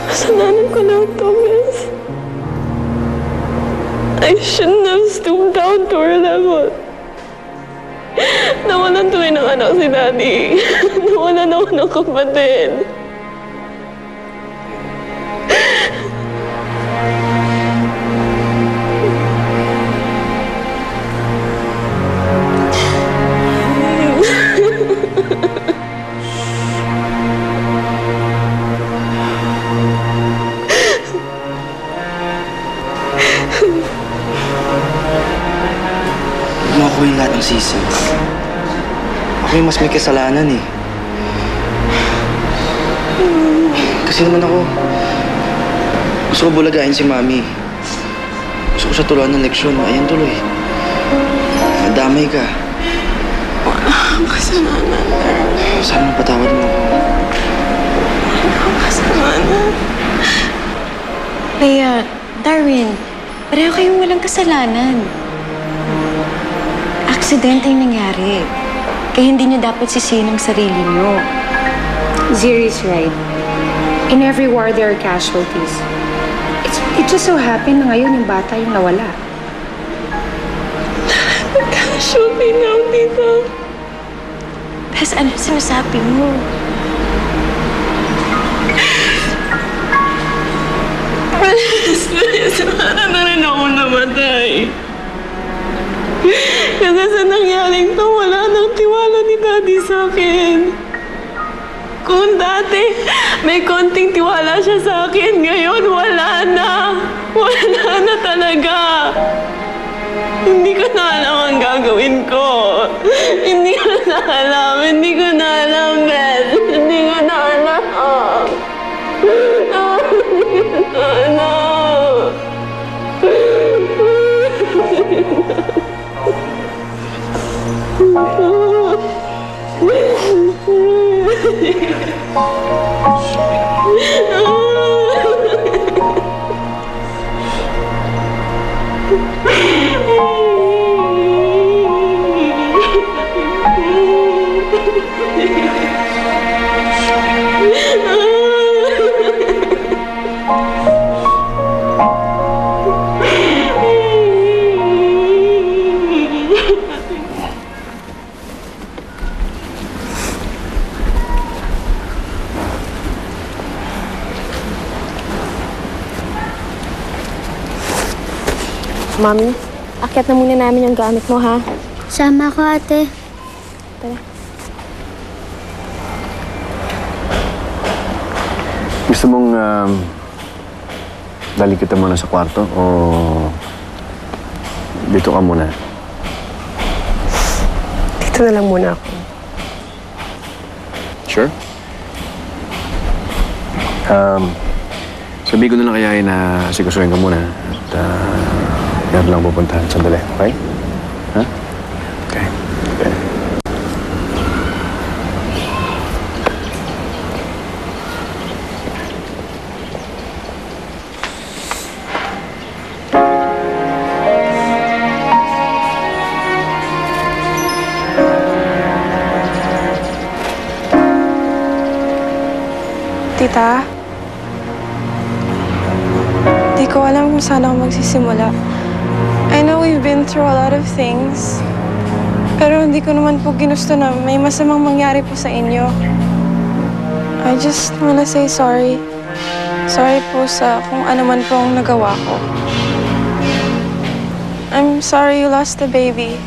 Kasalanan ko lang, Thomas. I shouldn't have stooped down to her level. Nawalan tuloy ng anak si Daddy. Nawalan ako ng kapatid. Huwag mo ako yung lahat ng sisi. Ako yung mas may kasalanan eh. Kasi naman ako, gusto ko bulagain si Mami. Gusto ko siya turuan ng leksyon. Ayan tuloy. Madamay ka. Wala kang kasalanan, Darwin. Sana patawad mo ako. Wala kang kasalanan. Kaya, Darwin, pareho kayong walang kasalanan. Aksidente yung nangyari. Kaya hindi niyo dapat sisihin ang sarili niyo. Ziri's right. In every war, there are casualties. It just so happened na ngayon yung bata yung nawala. Casualty now, tita. Bes, ano sinasabi mo? Please, para na rin ako namatay. Kasi sa nangyaring to, wala nang tiwala ni Daddy sa akin. Kung dati, may konting tiwala siya sa akin, ngayon wala na. Wala na talaga. Hindi ko na alam ang gagawin ko. Hindi ko na alam, Beth. Hindi ko na alam. Hindi ko na alam. Mami, akyat na muna namin yung gamit mo, ha? Sama ko, ate. Tara. Gusto mong dali kita muna sa kwarto o dito ka muna? Dito na lang muna ako. Sure? Sabi ko na lang kaya na sigasuhin ka muna at yan lang pupuntahan. Sandali, okay? Ha? Okay. Okay. Tita? Di ko alam kung saan ako magsisimula. I know we've been through a lot of things. Pero hindi ko naman po ginusto na may masamang mangyari po sa inyo. I just wanna say sorry. Sorry po sa kung ano man po ang nagawa ko. I'm sorry you lost the baby.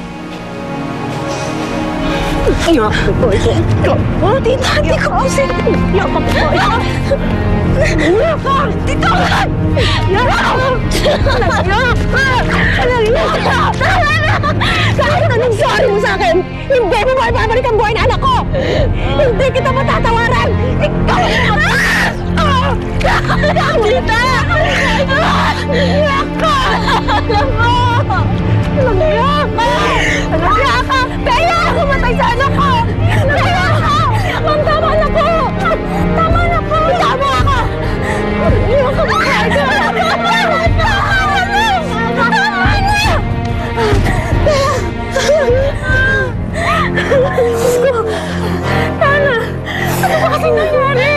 Iyak ko po ito. Oh, tita, hindi ko po sila. Iyak ko po ito. Iyak ka! Tita! Iyak ka! Iyak ka! Iyak ka! Kahit anong sorry mo sa akin, hindi mo maibabalik ang buhay na anak ko! Hindi kita matatawaran! Ikaw! Tita! Iyak ka! Alam mo! Iyak ka! Iyak ka! Kaya ako matay sa anak ko! Kaya ako! Ma'am, tama na po! Tama na po! Tama ako! Iyak ka ba kayo? Tama na! Tama na! Diyos ko! Tana! Ano ba kasing nangyari?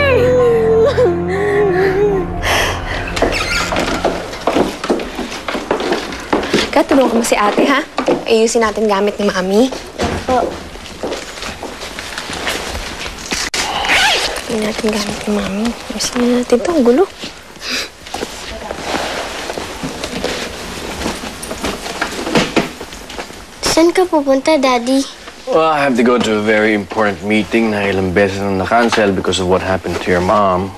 Tulungan mo si ate, ha? Ayusin natin gamit ni Mami. Ayusin natin gamit ni Mami. Ayusin na natin ito. Ang gulo. Saan ka pupunta, Daddy? Well, I have to go to a very important meeting na ilang beses na na-cancel because of what happened to your mom.